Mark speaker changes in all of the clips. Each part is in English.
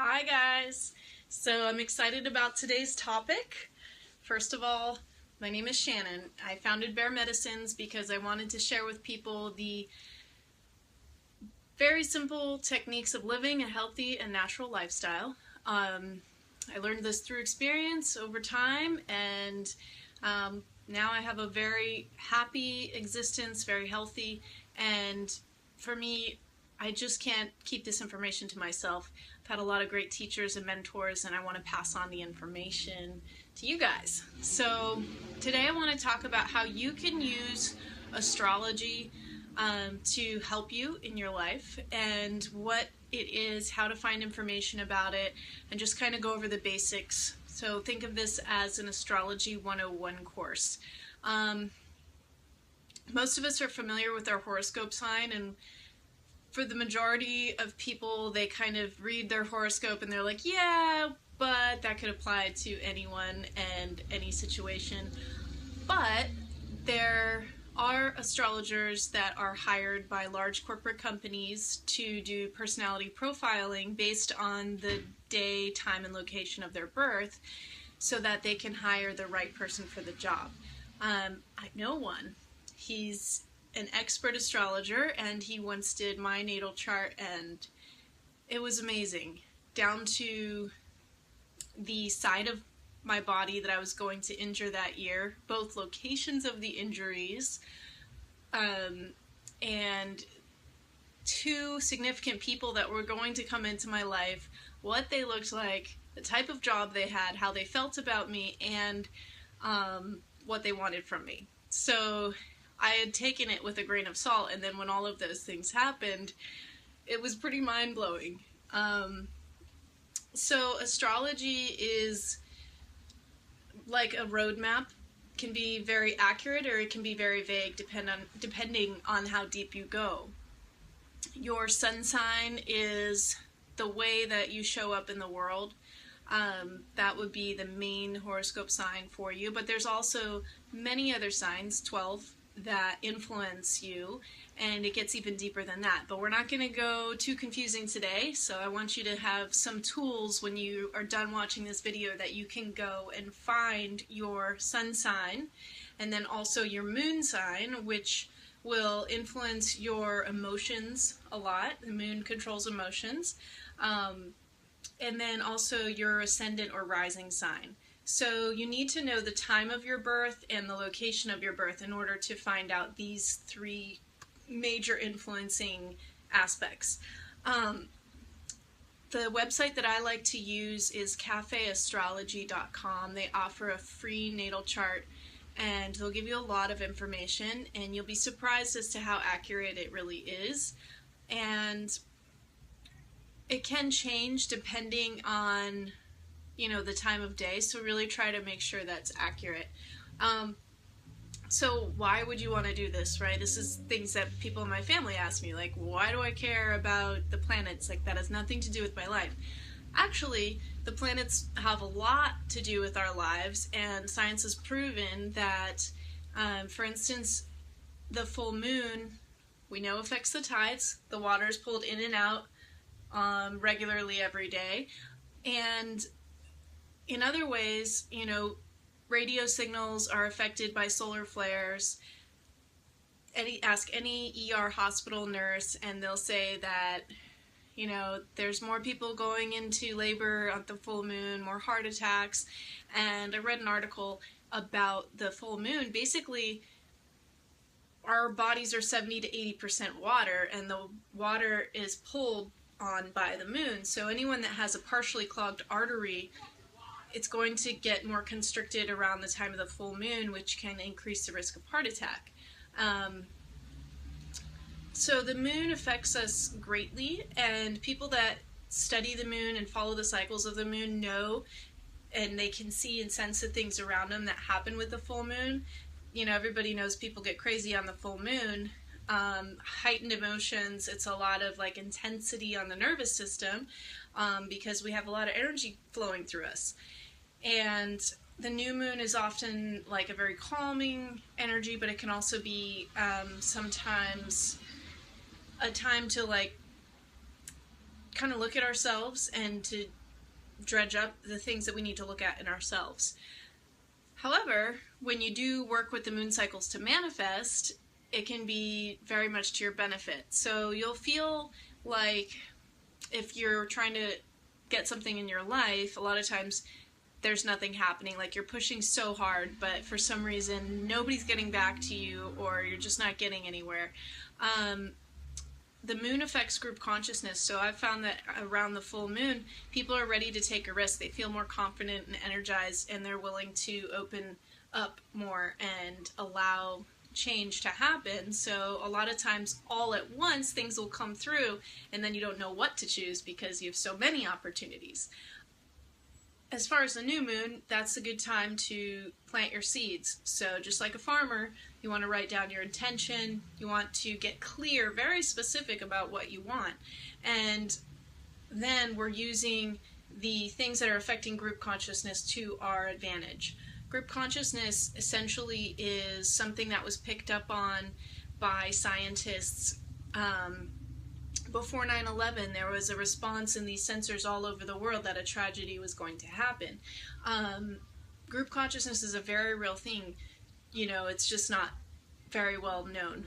Speaker 1: Hi guys! So I'm excited about today's topic. First of all, my name is Shannon. I founded Bear Medicines because I wanted to share with people the very simple techniques of living a healthy and natural lifestyle. I learned this through experience over time, and now I have a very happy existence, very healthy, and for me, I just can't keep this information to myself. I've had a lot of great teachers and mentors, and I want to pass on the information to you guys. So today I want to talk about how you can use astrology to help you in your life, and what it is, how to find information about it, and just kind of go over the basics. So think of this as an Astrology 101 course. Most of us are familiar with our horoscope sign, and for the majority of people, they kind of read their horoscope and they're like, yeah, but that could apply to anyone and any situation. But there are astrologers that are hired by large corporate companies to do personality profiling based on the day, time, and location of their birth so that they can hire the right person for the job. I know one. He's an expert astrologer, and he once did my natal chart, and it was amazing, down to the side of my body that I was going to injure that year, both locations of the injuries, and two significant people that were going to come into my life, what they looked like, the type of job they had, how they felt about me, and what they wanted from me. So I had taken it with a grain of salt, and then when all of those things happened, it was pretty mind-blowing. So astrology is like a roadmap. It can be very accurate or it can be very vague depending on how deep you go. Your sun sign is the way that you show up in the world. That would be the main horoscope sign for you, but there's also many other signs, 12, that influence you, and it gets even deeper than that. But we're not going to go too confusing today, so I want you to have some tools when you are done watching this video that you can go and find your sun sign, and then also your moon sign, which will influence your emotions a lot. The moon controls emotions. And then also your ascendant or rising sign. So you need to know the time of your birth and the location of your birth in order to find out these three major influencing aspects. The website that I like to use is cafeastrology.com. They offer a free natal chart, and they'll give you a lot of information, and you'll be surprised as to how accurate it really is. And it can change depending on, the time of day, so really try to make sure that's accurate. So why would you want to do this, right? This is things that people in my family ask me, like, why do I care about the planets? Like, that has nothing to do with my life. Actually, the planets have a lot to do with our lives, and science has proven that, for instance, the full moon, we know affects the tides. The water is pulled in and out regularly every day, and in other ways, radio signals are affected by solar flares. Ask any ER hospital nurse, and they'll say that, there's more people going into labor at the full moon, more heart attacks. And I read an article about the full moon. Basically, our bodies are 70 to 80% water, and the water is pulled on by the moon. So anyone that has a partially clogged artery, it's going to get more constricted around the time of the full moon, which can increase the risk of heart attack. So the moon affects us greatly, and people that study the moon and follow the cycles of the moon know, and they can see and sense the things around them that happen with the full moon. Everybody knows people get crazy on the full moon. Heightened emotions, it's a lot of intensity on the nervous system, because we have a lot of energy flowing through us. And the new moon is often a very calming energy, but it can also be sometimes a time to kind of look at ourselves and to dredge up the things that we need to look at in ourselves. However, when you do work with the moon cycles to manifest, it can be very much to your benefit. So you'll feel like if you're trying to get something in your life, a lot of times there's nothing happening. Like you're pushing so hard, but for some reason nobody's getting back to you, or you're just not getting anywhere. The moon affects group consciousness, so I've found that around the full moon, people are ready to take a risk. They feel more confident and energized, and they're willing to open up more and allow change to happen. So a lot of times all at once things will come through, and then you don't know what to choose because you have so many opportunities. As far as the new moon, that's a good time to plant your seeds. So just like a farmer, you want to write down your intention. You want to get clear, very specific about what you want. And then we're using the things that are affecting group consciousness to our advantage. Group consciousness essentially is something that was picked up on by scientists before 9/11. There was a response in these sensors all over the world that a tragedy was going to happen. Group consciousness is a very real thing. You know, it's just not very well known.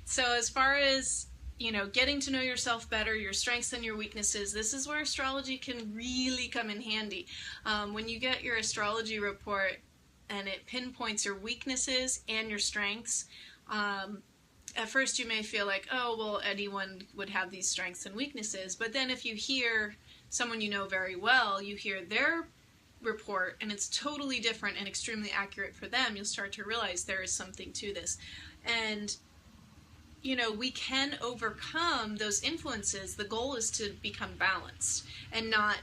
Speaker 1: So as far as, you know, getting to know yourself better, your strengths and your weaknesses, this is where astrology can really come in handy. When you get your astrology report and it pinpoints your weaknesses and your strengths, at first you may feel like, oh, well, anyone would have these strengths and weaknesses. But then if you hear someone you know very well, you hear their report, and it's totally different and extremely accurate for them, you'll start to realize there is something to this. And, you know, we can overcome those influences. The goal is to become balanced and not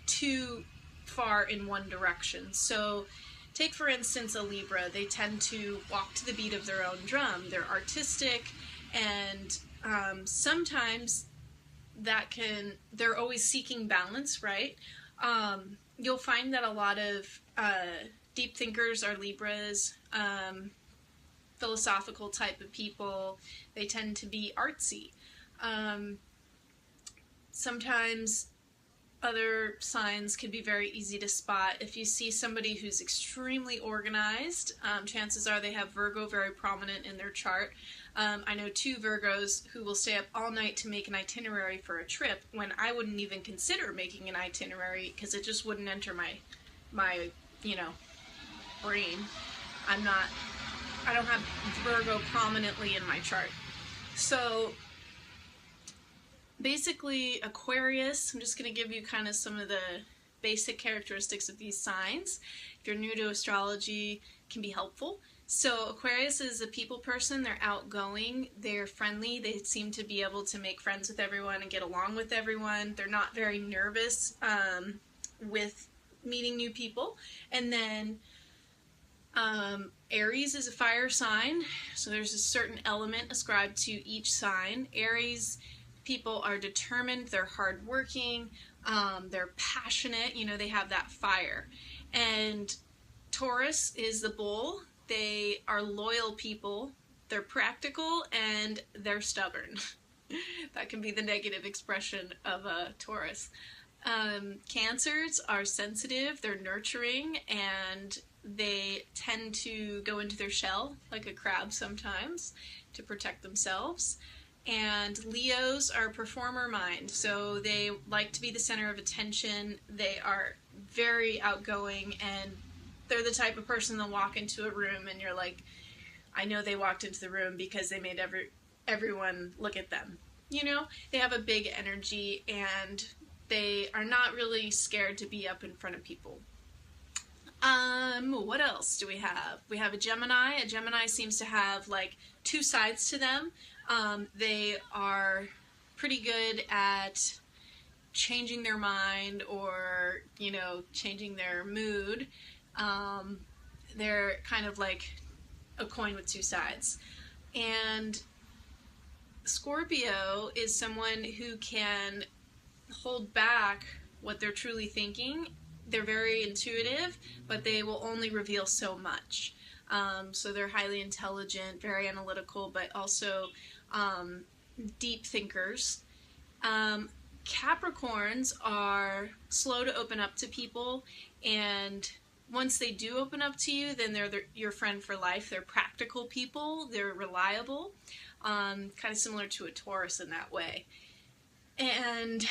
Speaker 1: too far in one direction. So take, for instance, a Libra. They tend to walk to the beat of their own drum. They're artistic, and sometimes they're always seeking balance, right? You'll find that a lot of deep thinkers are Libras, philosophical type of people. They tend to be artsy. Sometimes other signs can be very easy to spot. If you see somebody who's extremely organized, chances are they have Virgo very prominent in their chart. I know 2 Virgos who will stay up all night to make an itinerary for a trip when I wouldn't even consider making an itinerary because it just wouldn't enter my you know, brain. I don't have Virgo prominently in my chart. So basically, Aquarius, I'm just going to give you kind of some of the basic characteristics of these signs. If you're new to astrology, it can be helpful. So Aquarius is a people person. They're outgoing, they're friendly, they seem to be able to make friends with everyone and get along with everyone. They're not very nervous with meeting new people. And then Aries is a fire sign, so there's a certain element ascribed to each sign. Aries people are determined, they're hardworking, they're passionate, you know, they have that fire. And Taurus is the bull. They are loyal people, they're practical, and they're stubborn. That can be the negative expression of a Taurus. Cancers are sensitive, they're nurturing, and they tend to go into their shell like a crab sometimes to protect themselves. And Leos are performer mind, so they like to be the center of attention. They are very outgoing, and they're the type of person that walk into a room and you're like, I know they walked into the room because they made everyone look at them. You know, they have a big energy and they are not really scared to be up in front of people. What else do we have? We have a Gemini. A Gemini seems to have like 2 sides to them. They are pretty good at changing their mind or, you know, changing their mood. They're kind of like a coin with 2 sides. And Scorpio is someone who can hold back what they're truly thinking. They're very intuitive, but they will only reveal so much. So they're highly intelligent, very analytical, but also deep thinkers. Capricorns are slow to open up to people, and once they do open up to you, then they're your friend for life. They're practical people, they're reliable, kind of similar to a Taurus in that way. And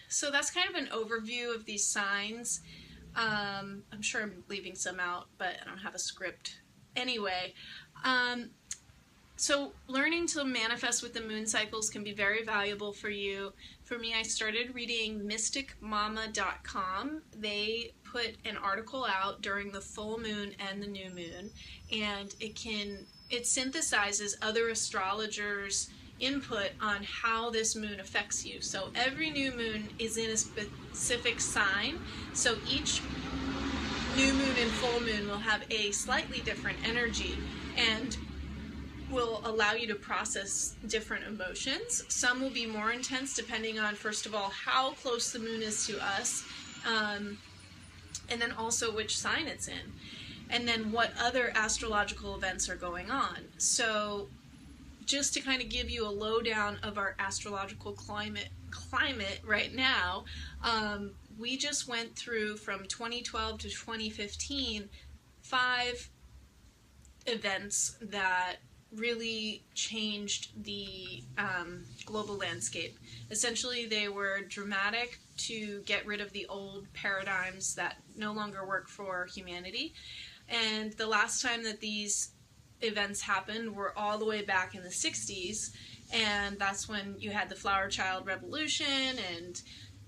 Speaker 1: so that's kind of an overview of these signs. I'm sure I'm leaving some out, but I don't have a script. Anyway, so learning to manifest with the moon cycles can be very valuable for you. For me, I started reading mysticmama.com. They put an article out during the full moon and the new moon, and it synthesizes other astrologers' input on how this moon affects you. So every new moon is in a specific sign, so each new moon and full moon will have a slightly different energy and will allow you to process different emotions. Some will be more intense depending on, first of all, how close the moon is to us, and then also which sign it's in, and then what other astrological events are going on. So just to kind of give you a lowdown of our astrological climate right now, we just went through from 2012 to 2015 5 events that really changed the global landscape. Essentially, they were dramatic to get rid of the old paradigms that no longer work for humanity. And the last time that these events happened were all the way back in the 60s, and that's when you had the Flower Child Revolution and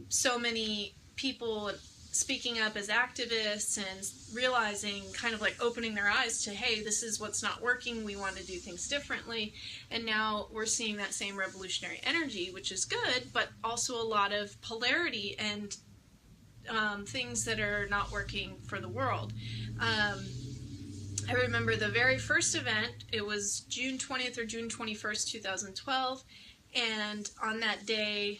Speaker 1: so many people speaking up as activists and realizing, kind of like opening their eyes to, hey, this is what's not working, we want to do things differently. And now we're seeing that same revolutionary energy, which is good, but also a lot of polarity and things that are not working for the world. I remember the very first event, it was June 20th or June 21st, 2012, and on that day,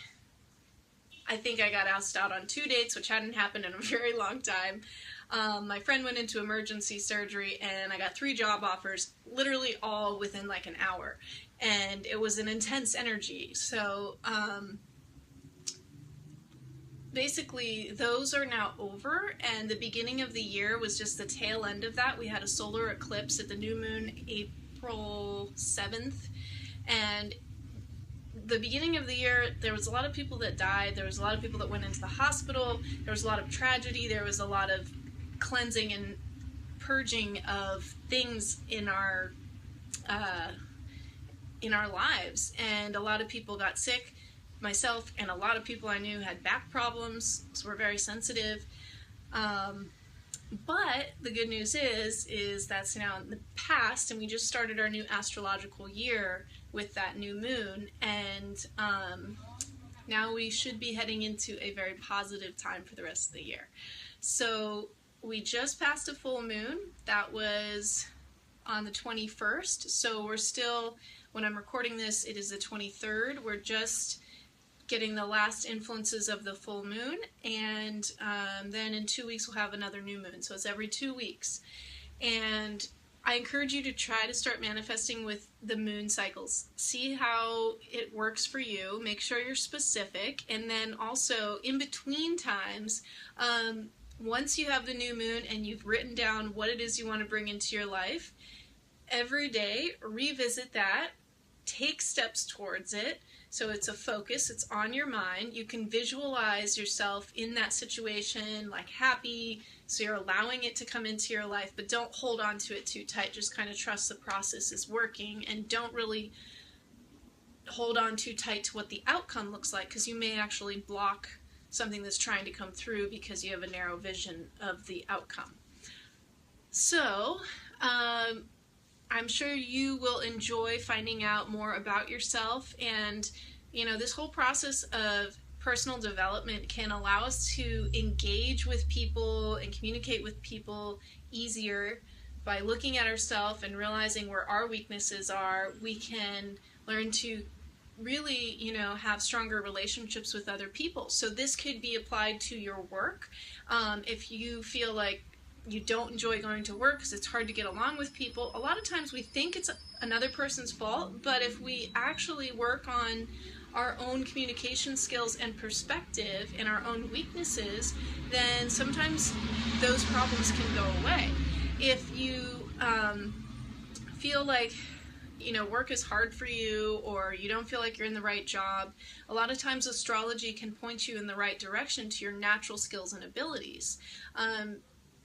Speaker 1: I think I got asked out on 2 dates, which hadn't happened in a very long time. My friend went into emergency surgery, and I got 3 job offers, literally all within like an hour, and it was an intense energy. So basically those are now over, and the beginning of the year was just the tail end of that. We had a solar eclipse at the new moon April 7th, and the beginning of the year, there was a lot of people that died, there was a lot of people that went into the hospital, there was a lot of tragedy, there was a lot of cleansing and purging of things in our lives, and a lot of people got sick. Myself and a lot of people I knew had back problems, so we're very sensitive. But the good news is that's now in the past, and we just started our new astrological year with that new moon, and now we should be heading into a very positive time for the rest of the year. So we just passed a full moon. That was on the 21st, so we're still, when I'm recording this, it is the 23rd. We're just getting the last influences of the full moon, and then in 2 weeks we'll have another new moon, so it's every 2 weeks. And I encourage you to try to start manifesting with the moon cycles. See how it works for you, make sure you're specific, and then also in between times, once you have the new moon and you've written down what it is you want to bring into your life, every day revisit that, take steps towards it. So it's a focus, it's on your mind. You can visualize yourself in that situation, like happy, so you're allowing it to come into your life, but don't hold on to it too tight. Just kind of trust the process is working, and don't really hold on too tight to what the outcome looks like, because you may actually block something that's trying to come through because you have a narrow vision of the outcome. So, I'm sure you will enjoy finding out more about yourself, and this whole process of personal development can allow us to engage with people and communicate with people easier by looking at ourselves and realizing where our weaknesses are. We can learn to really, have stronger relationships with other people. So this could be applied to your work. If you feel like you don't enjoy going to work because it's hard to get along with people, a lot of times we think it's another person's fault, but if we actually work on our own communication skills and perspective and our own weaknesses, then sometimes those problems can go away. If you feel like work is hard for you, or you don't feel like you're in the right job, a lot of times astrology can point you in the right direction to your natural skills and abilities.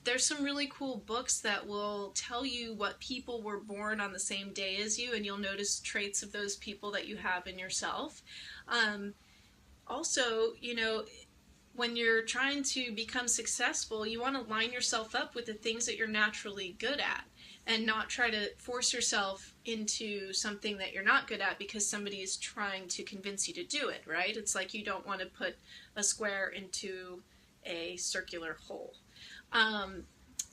Speaker 1: There's some really cool books that will tell you what people were born on the same day as you, and you'll notice traits of those people that you have in yourself. Also, when you're trying to become successful, you want to line yourself up with the things that you're naturally good at, and not try to force yourself into something that you're not good at because somebody is trying to convince you to do it, right? It's like you don't want to put a square into a circular hole.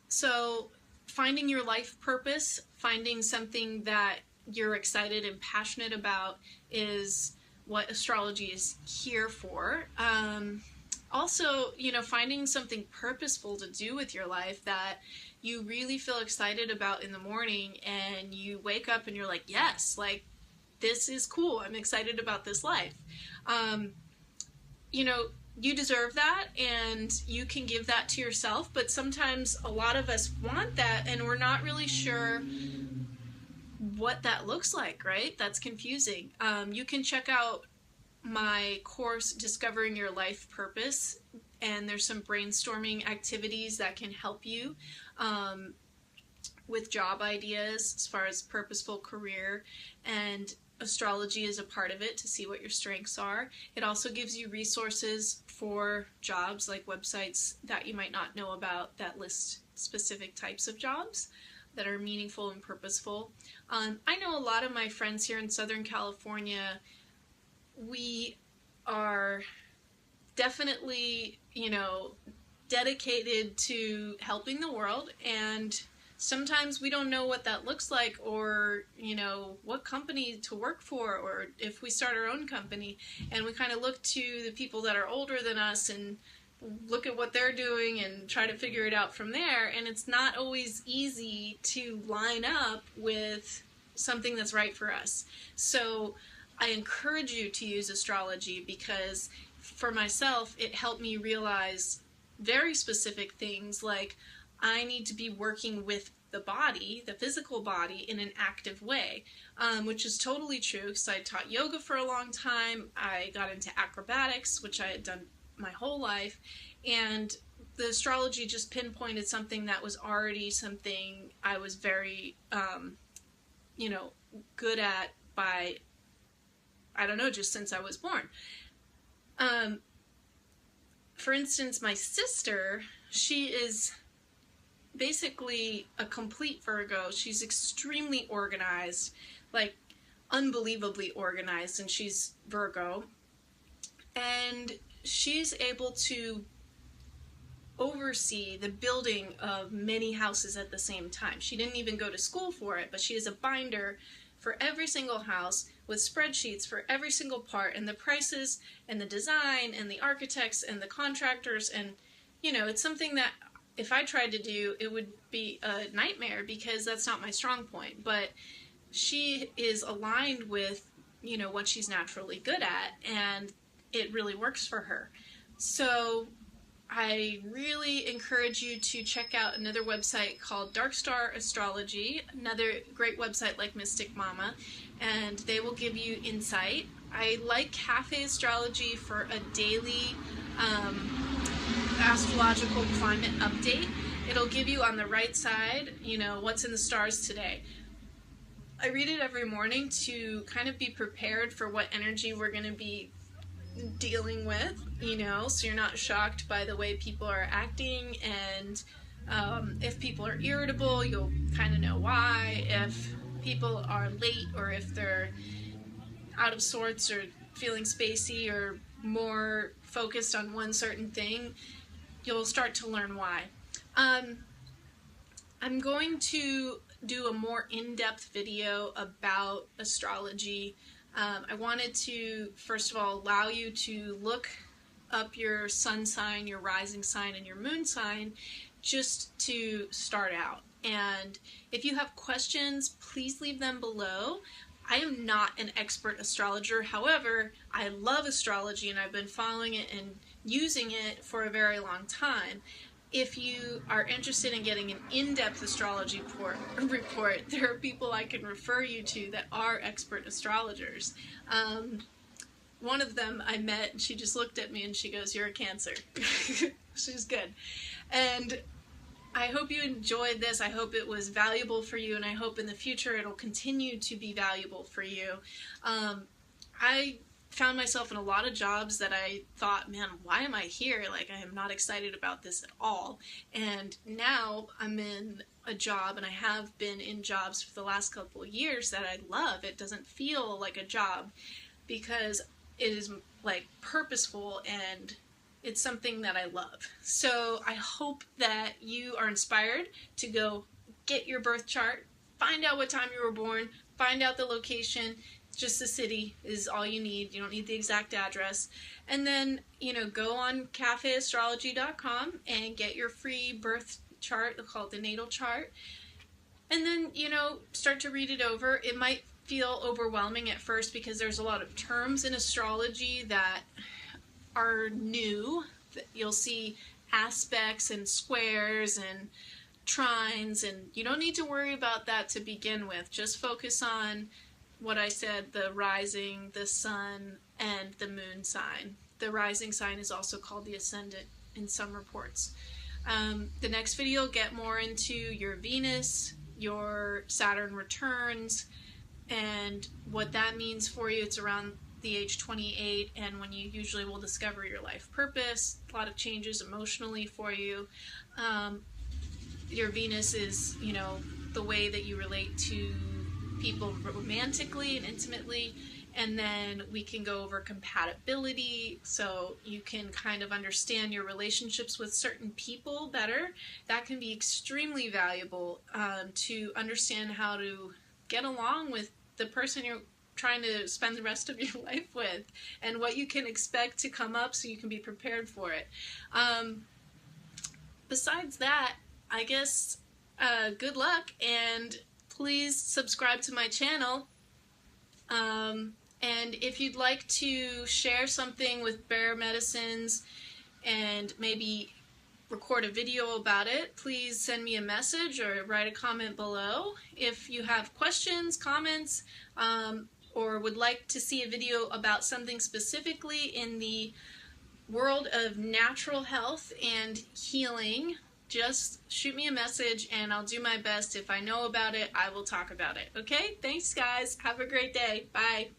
Speaker 1: So finding your life purpose, finding something that you're excited and passionate about is what astrology is here for. Also, finding something purposeful to do with your life that you really feel excited about in the morning, and you wake up and you're like, yes, like, this is cool. I'm excited about this life. You deserve that, and you can give that to yourself, but sometimes a lot of us want that, and we're not really sure what that looks like, right? That's confusing. You can check out my course, Discovering Your Life Purpose, and there's some brainstorming activities that can help you with job ideas as far as purposeful career, and astrology is a part of it to see what your strengths are. It also gives you resources for jobs, like websites that you might not know about that list specific types of jobs that are meaningful and purposeful. I know a lot of my friends here in Southern California, we are definitely, dedicated to helping the world, and sometimes we don't know what that looks like, or what company to work for, or if we start our own company, and we kind of look to the people that are older than us and look at what they're doing and try to figure it out from there, and it's not always easy to line up with something that's right for us. So I encourage you to use astrology, because for myself, it helped me realize very specific things, like I need to be working with the body, the physical body, in an active way, which is totally true, because I taught yoga for a long time. I got into acrobatics, which I had done my whole life, and the astrology just pinpointed something that was already something I was very, good at by, I don't know, just since I was born. For instance, my sister, she is basically a complete Virgo. She's extremely organized, like unbelievably organized, and she's Virgo. And she's able to oversee the building of many houses at the same time. She didn't even go to school for it, but she is a binder for every single house with spreadsheets for every single part, and the prices and the design and the architects and the contractors, and it's something that if I tried to do, it would be a nightmare, because that's not my strong point. But she is aligned with what she's naturally good at, and it really works for her. So I really encourage you to check out another website called Dark Star Astrology, another great website like Mystic Mama, and they will give you insight. I like Cafe Astrology for a daily astrological climate update. It'll give you on the right side, what's in the stars today. I read it every morning to kind of be prepared for what energy we're going to be dealing with, so you're not shocked by the way people are acting, and if people are irritable, you'll kind of know why. If people are late, or if they're out of sorts or feeling spacey or more focused on one certain thing, you'll start to learn why. I'm going to do a more in-depth video about astrology. I wanted to, first of all, allow you to look up your sun sign, your rising sign, and your moon sign, just to start out. And if you have questions, please leave them below. I am not an expert astrologer. However, I love astrology and I've been following it and using it for a very long time. If you are interested in getting an in-depth astrology report, there are people I can refer you to that are expert astrologers. One of them I met, and she just looked at me and she goes, "You're a Cancer." She's good. And I hope you enjoyed this. I hope it was valuable for you, and I hope in the future it'll continue to be valuable for you. I found myself in a lot of jobs that I thought, man, why am I here? Like, I am not excited about this at all. And now I'm in a job, and I have been in jobs for the last couple of years that I love. It doesn't feel like a job because it is like purposeful and it's something that I love. So I hope that you are inspired to go get your birth chart, find out what time you were born, find out the location. Just the city is all you need. You don't need the exact address. And then, go on cafeastrology.com and get your free birth chart. They'll call it the natal chart. And then, start to read it over. It might feel overwhelming at first because there's a lot of terms in astrology that are new. You'll see aspects and squares and trines, and you don't need to worry about that to begin with. Just focus on what I said, the rising, the sun, and the moon sign. The rising sign is also called the ascendant in some reports. The next video will get more into your Venus, your Saturn returns, and what that means for you. It's around the age 28 and when you usually will discover your life purpose. A lot of changes emotionally for you. Your Venus is, the way that you relate to people romantically and intimately, and then we can go over compatibility, so you can kind of understand your relationships with certain people better. That can be extremely valuable to understand how to get along with the person you're trying to spend the rest of your life with, and what you can expect to come up so you can be prepared for it. Besides that, I guess good luck, and please subscribe to my channel. And if you'd like to share something with Bear Medicines and maybe record a video about it, please send me a message or write a comment below. If you have questions, comments, or would like to see a video about something specifically in the world of natural health and healing, just shoot me a message and I'll do my best. If I know about it, I will talk about it. Okay? Thanks, guys. Have a great day. Bye.